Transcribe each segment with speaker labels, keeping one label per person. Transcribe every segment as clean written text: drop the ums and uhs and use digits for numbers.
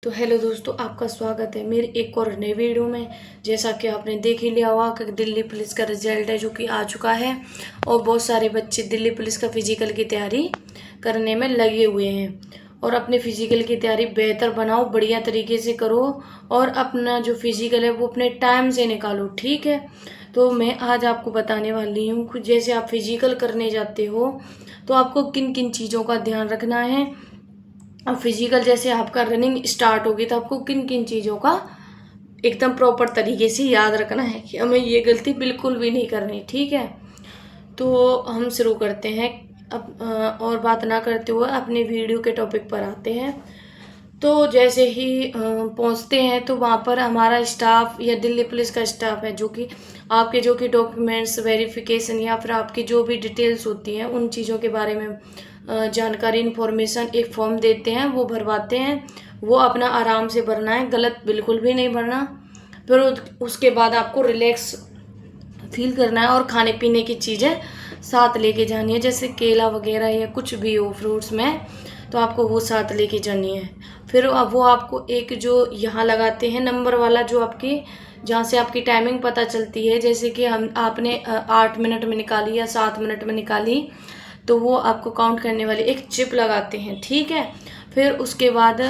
Speaker 1: तो हेलो दोस्तों, आपका स्वागत है मेरे एक और नई वीडियो में। जैसा कि आपने देख ही लिया होगा कि दिल्ली पुलिस का रिजल्ट है जो कि आ चुका है और बहुत सारे बच्चे दिल्ली पुलिस का फिजिकल की तैयारी करने में लगे हुए हैं। और अपने फिजिकल की तैयारी बेहतर बनाओ, बढ़िया तरीके से करो और अपना जो फिजिकल है वो अपने टाइम से निकालो, ठीक है। तो मैं आज आपको बताने वाली हूँ कि जैसे आप फिजिकल करने जाते हो तो आपको किन किन चीज़ों का ध्यान रखना है। अब फिजिकल जैसे आपका रनिंग स्टार्ट होगी तो आपको किन किन चीज़ों का एकदम प्रॉपर तरीके से याद रखना है कि हमें ये गलती बिल्कुल भी नहीं करनी, ठीक है। तो हम शुरू करते हैं। अब और बात ना करते हुए अपने वीडियो के टॉपिक पर आते हैं। तो जैसे ही पहुंचते हैं तो वहाँ पर हमारा स्टाफ या दिल्ली पुलिस का स्टाफ है जो कि आपके जो कि डॉक्यूमेंट्स वेरिफिकेशन या फिर आपकी जो भी डिटेल्स होती हैं उन चीज़ों के बारे में जानकारी इन्फॉर्मेशन एक फॉर्म देते हैं, वो भरवाते हैं। वो अपना आराम से भरना है, गलत बिल्कुल भी नहीं भरना। फिर उसके बाद आपको रिलैक्स फील करना है और खाने पीने की चीज़ें साथ लेके जानी है, जैसे केला वगैरह या कुछ भी हो फ्रूट्स में, तो आपको वो साथ लेके जानी है। फिर अब वो आपको एक जो यहाँ लगाते हैं नंबर वाला, जो आपकी जहाँ से आपकी टाइमिंग पता चलती है, जैसे कि हम आपने 8 मिनट में निकाली या 7 मिनट में निकाली, तो वो आपको काउंट करने वाली एक चिप लगाते हैं, ठीक है। फिर उसके बाद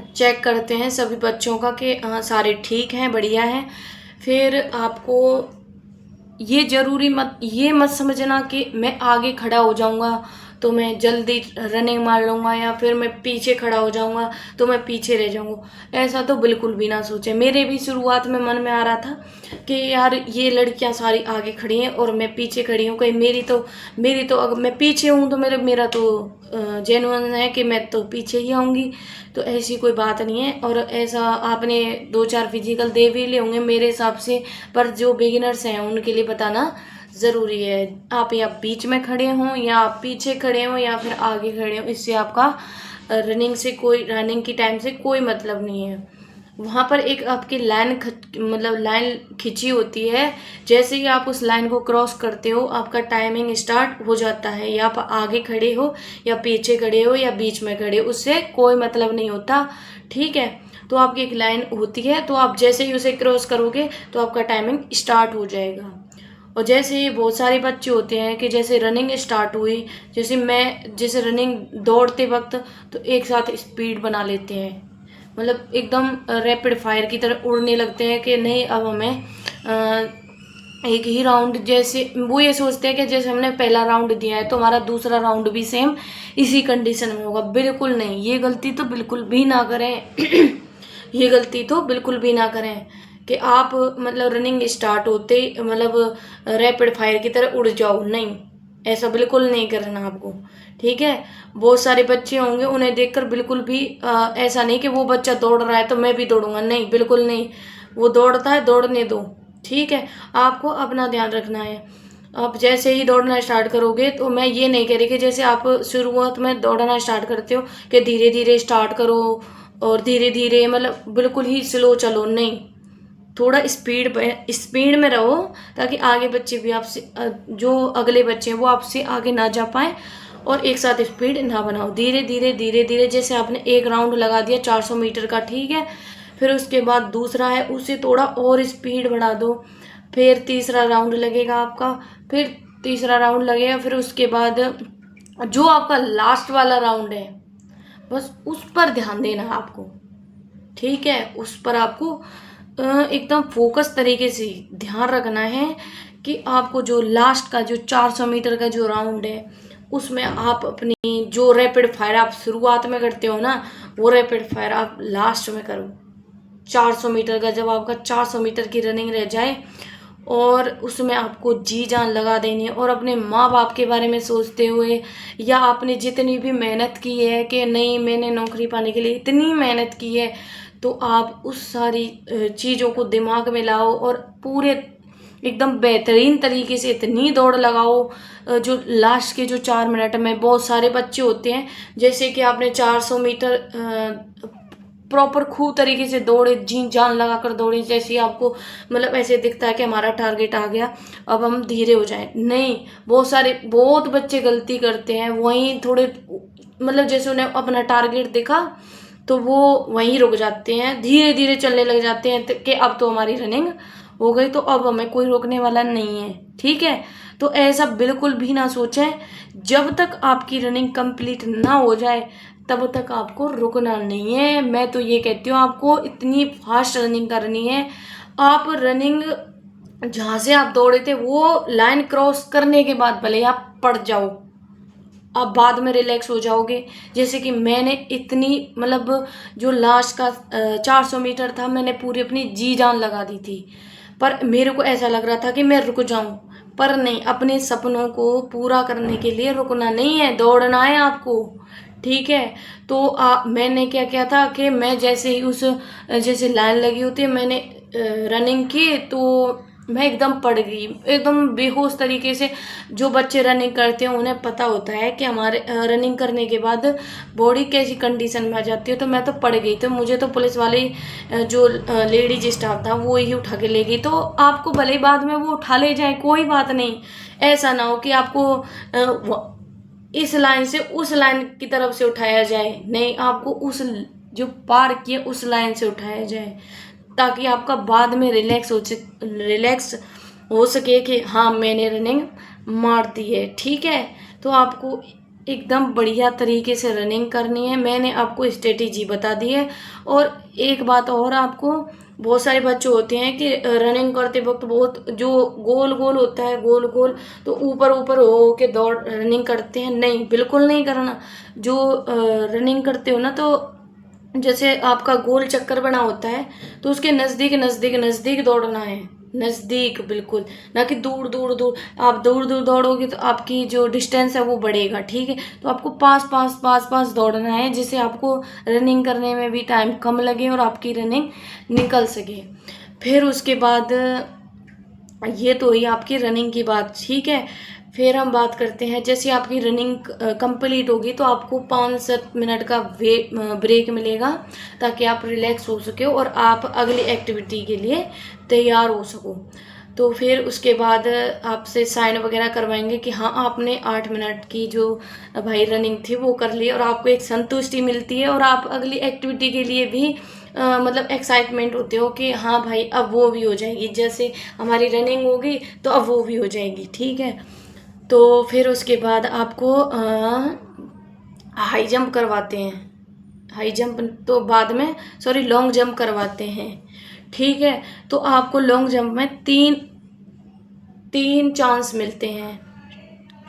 Speaker 1: चेक करते हैं सभी बच्चों का कि सारे ठीक हैं, बढ़िया हैं। फिर आपको ये मत समझना कि मैं आगे खड़ा हो जाऊंगा तो मैं जल्दी रनिंग मार लूंगा या फिर मैं पीछे खड़ा हो जाऊंगा तो मैं पीछे रह जाऊंगा। ऐसा तो बिल्कुल भी ना सोचे। मेरे भी शुरुआत में मन में आ रहा था कि यार ये लड़कियां सारी आगे खड़ी हैं और मैं पीछे खड़ी हूँ, कहीं मेरी तो अगर मैं पीछे हूँ तो मेरा तो जेन्युइन है कि मैं तो पीछे ही आऊँगी। तो ऐसी कोई बात नहीं है। और ऐसा आपने 2-4 फिजिकल दे भी लिए होंगे मेरे हिसाब से, पर जो बिगिनर्स हैं उनके लिए बताना ज़रूरी है। आप या बीच में खड़े हों या आप पीछे खड़े हों या फिर आगे खड़े हों, इससे आपका रनिंग की टाइम से कोई मतलब नहीं है। वहाँ पर एक आपकी लाइन खिंची होती है। जैसे ही आप उस लाइन को क्रॉस करते हो आपका टाइमिंग स्टार्ट हो जाता है। या आप आगे खड़े हो या पीछे खड़े हो या बीच में खड़े हो, उससे कोई मतलब नहीं होता, ठीक है। तो आपकी एक लाइन होती है, तो आप जैसे ही उसे क्रॉस करोगे तो आपका टाइमिंग स्टार्ट हो जाएगा। और जैसे ही बहुत सारे बच्चे होते हैं कि जैसे रनिंग स्टार्ट हुई, जैसे रनिंग दौड़ते वक्त तो एक साथ स्पीड बना लेते हैं, मतलब एकदम रैपिड फायर की तरह उड़ने लगते हैं कि नहीं अब हमें एक ही राउंड, जैसे वो ये सोचते हैं कि जैसे हमने पहला राउंड दिया है तो हमारा दूसरा राउंड भी सेम इसी कंडीशन में होगा। बिल्कुल नहीं, ये गलती तो बिल्कुल भी ना करें। ये गलती तो बिल्कुल भी ना करें कि आप मतलब रनिंग स्टार्ट होते ही मतलब रैपिड फायर की तरह उड़ जाओ, नहीं, ऐसा बिल्कुल नहीं करना आपको, ठीक है। बहुत सारे बच्चे होंगे, उन्हें देखकर बिल्कुल भी ऐसा नहीं कि वो बच्चा दौड़ रहा है तो मैं भी दौड़ूंगा, नहीं, बिल्कुल नहीं। वो दौड़ता है, दौड़ने दो, ठीक है। आपको अपना ध्यान रखना है। आप जैसे ही दौड़ना स्टार्ट करोगे तो मैं ये नहीं कह रही कि जैसे आप शुरुआत में दौड़ना स्टार्ट करते हो कि धीरे धीरे स्टार्ट करो और धीरे धीरे मतलब बिल्कुल ही स्लो चलो, नहीं, थोड़ा स्पीड में रहो ताकि आगे बच्चे भी आपसे जो अगले बच्चे हैं वो आपसे आगे ना जा पाए और एक साथ स्पीड ना बनाओ। धीरे धीरे धीरे धीरे, जैसे आपने एक राउंड लगा दिया 400 मीटर का, ठीक है। फिर उसके बाद दूसरा है, उससे थोड़ा और स्पीड बढ़ा दो। फिर तीसरा राउंड लगेगा आपका, फिर तीसरा राउंड लगेगा, फिर उसके बाद जो आपका लास्ट वाला राउंड है बस उस पर ध्यान देना है आपको, ठीक है। उस पर आपको एकदम फोकस तरीके से ध्यान रखना है कि आपको जो लास्ट का जो 400 मीटर का जो राउंड है उसमें आप अपनी जो रैपिड फायर आप शुरुआत में करते हो ना, वो रैपिड फायर आप लास्ट में करो। 400 मीटर का जब आपका 400 मीटर की रनिंग रह जाए और उसमें आपको जी जान लगा देनी है और अपने माँ बाप के बारे में सोचते हुए, या आपने जितनी भी मेहनत की है कि नहीं मैंने नौकरी पाने के लिए इतनी मेहनत की है, तो आप उस सारी चीज़ों को दिमाग में लाओ और पूरे एकदम बेहतरीन तरीके से इतनी दौड़ लगाओ। जो लास्ट के जो 4 मिनट में बहुत सारे बच्चे होते हैं, जैसे कि आपने 400 मीटर प्रॉपर खूब तरीके से दौड़े, जी जान लगा कर दौड़े, जैसे ही आपको मतलब ऐसे दिखता है कि हमारा टारगेट आ गया अब हम धीरे हो जाएं, नहीं। बहुत बच्चे गलती करते हैं, वहीं थोड़े मतलब जैसे उन्हें अपना टारगेट दिखा तो वो वहीं रुक जाते हैं, धीरे धीरे चलने लग जाते हैं कि अब तो हमारी रनिंग हो गई, तो अब हमें कोई रोकने वाला नहीं है। ठीक है, तो ऐसा बिल्कुल भी ना सोचें। जब तक आपकी रनिंग कंप्लीट ना हो जाए तब तक आपको रुकना नहीं है। मैं तो ये कहती हूँ आपको इतनी फास्ट रनिंग करनी है। आप रनिंग जहाँ से आप दौड़े थे वो लाइन क्रॉस करने के बाद भले आप पड़ जाओ, आप बाद में रिलैक्स हो जाओगे। जैसे कि मैंने इतनी मतलब जो लास्ट का 400 मीटर था, मैंने पूरी अपनी जी जान लगा दी थी, पर मेरे को ऐसा लग रहा था कि मैं रुक जाऊं, पर नहीं। अपने सपनों को पूरा करने के लिए रुकना नहीं है, दौड़ना है आपको। ठीक है, तो मैंने क्या किया था कि मैं जैसे ही उस जैसे लाइन लगी होती है, मैंने रनिंग की तो मैं एकदम पड़ गई, एकदम बेहोश तरीके से। जो बच्चे रनिंग करते हैं उन्हें पता होता है कि हमारे रनिंग करने के बाद बॉडी कैसी कंडीशन में आ जाती है। तो मैं तो पड़ गई, तो मुझे तो पुलिस वाले जो लेडीज स्टाफ था वो ही उठा के ले गई। तो आपको भले ही बाद में वो उठा ले जाए, कोई बात नहीं। ऐसा ना हो कि आपको इस लाइन से उस लाइन की तरफ से उठाया जाए, नहीं, आपको उस जो पार किए उस लाइन से उठाया जाए, ताकि आपका बाद में रिलैक्स हो सके कि हाँ मैंने रनिंग मार दी है। ठीक है, तो आपको एकदम बढ़िया तरीके से रनिंग करनी है। मैंने आपको स्ट्रेटेजी बता दी है। और एक बात और, आपको बहुत सारे बच्चे होते हैं कि रनिंग करते वक्त बहुत जो गोल गोल होता है, गोल गोल, तो ऊपर ऊपर हो के दौड़ रनिंग करते हैं। नहीं, बिल्कुल नहीं करना। जो रनिंग करते हो ना, तो जैसे आपका गोल चक्कर बना होता है, तो उसके नज़दीक नज़दीक नज़दीक दौड़ना है, नज़दीक बिल्कुल, ना कि दूर दूर दूर। आप दूर दूर दौड़ोगे तो आपकी जो डिस्टेंस है वो बढ़ेगा। ठीक है, तो आपको पास पास पास पास दौड़ना है, जिससे आपको रनिंग करने में भी टाइम कम लगे और आपकी रनिंग निकल सके। फिर उसके बाद ये तो हुई आपकी रनिंग की बात। ठीक है, फिर हम बात करते हैं, जैसे आपकी रनिंग कंप्लीट होगी तो आपको 5-7 मिनट का ब्रेक मिलेगा, ताकि आप रिलैक्स हो सके और आप अगली एक्टिविटी के लिए तैयार हो सको। तो फिर उसके बाद आपसे साइन वगैरह करवाएंगे कि हाँ आपने 8 मिनट की जो भाई रनिंग थी वो कर ली, और आपको एक संतुष्टि मिलती है और आप अगली एक्टिविटी के लिए भी मतलब एक्साइटमेंट होते हो कि हाँ भाई अब वो भी हो जाएगी, जैसे हमारी रनिंग होगी तो अब वो भी हो जाएगी। ठीक है, तो फिर उसके बाद आपको हाई जंप करवाते हैं। हाई जंप तो बाद में, सॉरी, लॉन्ग जंप करवाते हैं। ठीक है, तो आपको लॉन्ग जंप में तीन चांस मिलते हैं।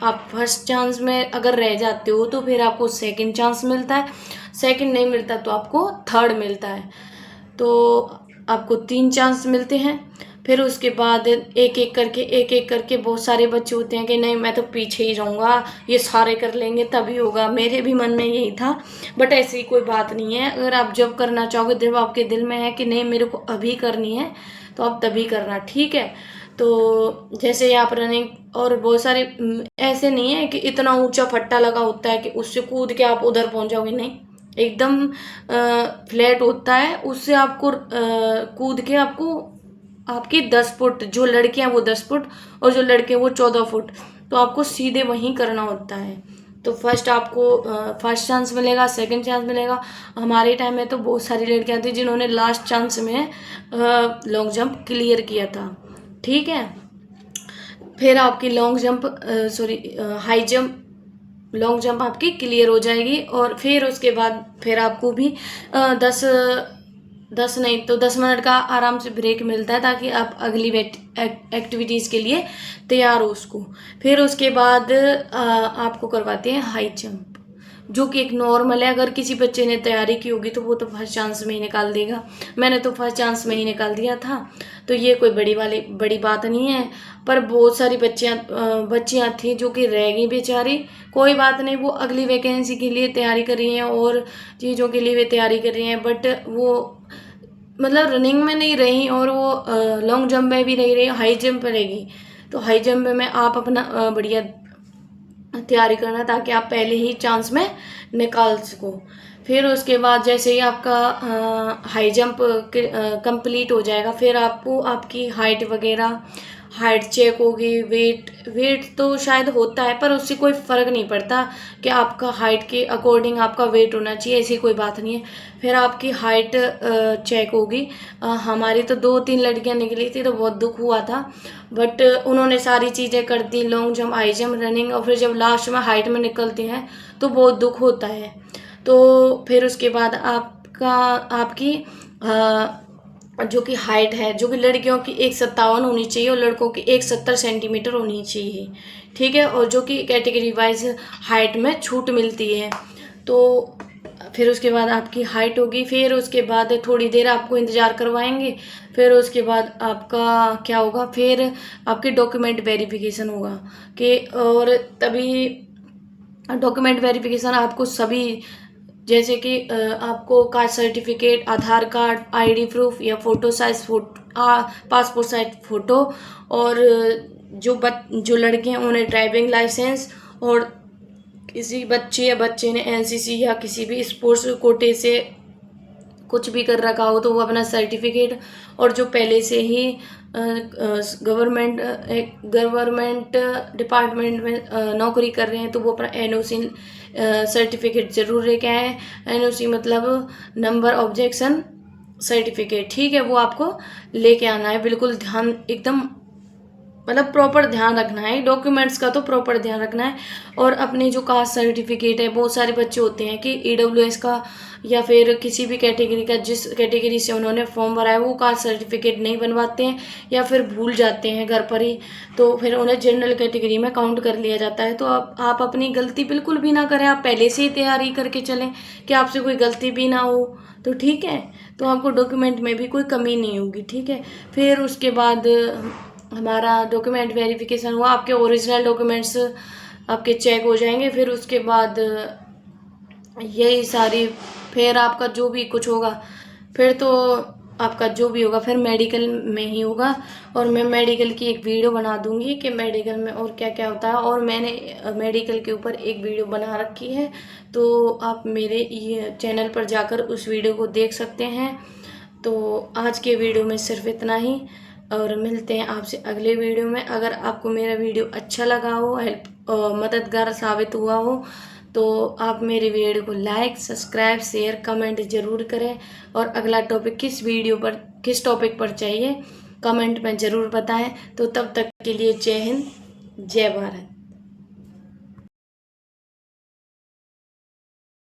Speaker 1: आप फर्स्ट चांस में अगर रह जाते हो तो फिर आपको सेकंड चांस मिलता है, सेकंड नहीं मिलता तो आपको थर्ड मिलता है। तो आपको 3 चांस मिलते हैं। फिर उसके बाद एक एक करके बहुत सारे बच्चे होते हैं कि नहीं मैं तो पीछे ही रहूँगा, ये सारे कर लेंगे तभी होगा। मेरे भी मन में यही था, बट ऐसी कोई बात नहीं है। अगर आप जब करना चाहोगे, जब आपके दिल में है कि नहीं मेरे को अभी करनी है, तो आप तभी करना। ठीक है, तो जैसे आप रनिंग, और बहुत सारे ऐसे नहीं है कि इतना ऊंचा फट्टा लगा होता है कि उससे कूद के आप उधर पहुंच जाओगे, नहीं, एकदम फ्लैट होता है, उससे आपको कूद के आपको आपकी 10 फुट, जो लड़कियां वो 10 फुट और जो लड़के वो 14 फुट, तो आपको सीधे वहीं करना होता है। तो फर्स्ट आपको फर्स्ट चांस मिलेगा, सेकंड चांस मिलेगा। हमारे टाइम में तो बहुत सारी लड़कियां थी जिन्होंने लास्ट चांस में लॉन्ग जंप क्लियर किया था। ठीक है, फिर आपकी long jump high jump, long jump आपकी क्लियर हो जाएगी। और फिर उसके बाद फिर आपको भी 10 नहीं तो 10 मिनट का आराम से ब्रेक मिलता है, ताकि आप अगली एक्टिविटीज़ के लिए तैयार हो उसको। फिर उसके बाद आपको करवाते हैं हाई जंप, जो कि एक नॉर्मल है। अगर किसी बच्चे ने तैयारी की होगी तो वो तो फर्स्ट चांस में ही निकाल देगा। मैंने तो फर्स्ट चांस में ही निकाल दिया था, तो ये कोई बड़ी बात नहीं है। पर बहुत सारी बच्चियाँ थी जो कि रह गई बेचारी। कोई बात नहीं, वो अगली वैकेंसी के लिए तैयारी कर रही हैं और चीज़ों के लिए भी तैयारी कर रही हैं, बट वो मतलब रनिंग में नहीं रही और वो लॉन्ग जंप में भी नहीं रही, हाई जंप में रहेगी। तो हाई जंप में आप अपना बढ़िया तैयारी करना, ताकि आप पहले ही चांस में निकाल सको। फिर उसके बाद जैसे ही आपका हाई जंप कंप्लीट हो जाएगा, फिर आपको आपकी हाइट वगैरह, हाइट चेक होगी, वेट वेट तो शायद होता है पर उससे कोई फ़र्क नहीं पड़ता कि आपका हाइट के अकॉर्डिंग आपका वेट होना चाहिए, ऐसी कोई बात नहीं है। फिर आपकी हाइट चेक होगी। हमारी तो 2-3 लड़कियां निकली थी तो बहुत दुख हुआ था, बट उन्होंने सारी चीज़ें कर दी, long jump, high jump, running, और फिर जब लास्ट में हाइट में निकलती हैं तो बहुत दुख होता है। तो फिर उसके बाद आपकी जो कि हाइट है, जो कि लड़कियों की 1,57 होनी चाहिए और लड़कों की 1,70 सेंटीमीटर होनी चाहिए, ठीक है। और जो कि कैटेगरी वाइज हाइट में छूट मिलती है। तो फिर उसके बाद आपकी हाइट होगी, फिर उसके बाद थोड़ी देर आपको इंतज़ार करवाएंगे, फिर उसके बाद आपका क्या होगा, फिर आपके डॉक्यूमेंट वेरिफिकेशन होगा कि, और तभी डॉक्यूमेंट वेरिफिकेशन आपको सभी, जैसे कि आपको कास्ट सर्टिफिकेट, आधार कार्ड, आईडी प्रूफ या photo size passport size photo, और जो लड़के हैं उन्हें ड्राइविंग लाइसेंस, और किसी बच्चे या बच्चे ने एनसीसी या किसी भी स्पोर्ट्स कोटे से कुछ भी कर रखा हो तो वो अपना सर्टिफिकेट, और जो पहले से ही गवर्नमेंट डिपार्टमेंट में नौकरी कर रहे हैं तो वो अपना एनओसी सर्टिफिकेट ज़रूर लेके आए। एनओसी मतलब नंबर ऑब्जेक्शन सर्टिफिकेट, ठीक है, वो आपको लेके आना है। बिल्कुल ध्यान, एकदम मतलब प्रॉपर ध्यान रखना है, डॉक्यूमेंट्स का तो प्रॉपर ध्यान रखना है। और अपने जो कास्ट सर्टिफिकेट है, बहुत सारे बच्चे होते हैं कि ईडब्ल्यूएस का या फिर किसी भी कैटेगरी का, जिस कैटेगरी से उन्होंने फॉर्म भरा है वो कास्ट सर्टिफिकेट नहीं बनवाते हैं या फिर भूल जाते हैं घर पर ही, तो फिर उन्हें जनरल कैटेगरी में काउंट कर लिया जाता है। तो आप अपनी गलती बिल्कुल भी ना करें, आप पहले से ही तैयारी करके चलें कि आपसे कोई गलती भी ना हो, तो ठीक है। तो आपको डॉक्यूमेंट में भी कोई कमी नहीं होगी, ठीक है। फिर उसके बाद हमारा डॉक्यूमेंट वेरिफिकेशन हुआ, आपके ओरिजिनल डॉक्यूमेंट्स आपके चेक हो जाएंगे। फिर उसके बाद यही सारी, फिर आपका जो भी कुछ होगा, फिर तो आपका जो भी होगा फिर मेडिकल में ही होगा। और मैं मेडिकल की एक वीडियो बना दूंगी कि मेडिकल में और क्या क्या होता है, और मैंने मेडिकल के ऊपर एक वीडियो बना रखी है, तो आप मेरे ये चैनल पर जाकर उस वीडियो को देख सकते हैं। तो आज के वीडियो में सिर्फ इतना ही, और मिलते हैं आपसे अगले वीडियो में। अगर आपको मेरा वीडियो अच्छा लगा हो, मददगार साबित हुआ हो, तो आप मेरे वीडियो को लाइक, सब्सक्राइब, शेयर, कमेंट ज़रूर करें। और अगला टॉपिक किस टॉपिक पर चाहिए कमेंट में ज़रूर बताएं। तो तब तक के लिए जय हिंद, जय भारत।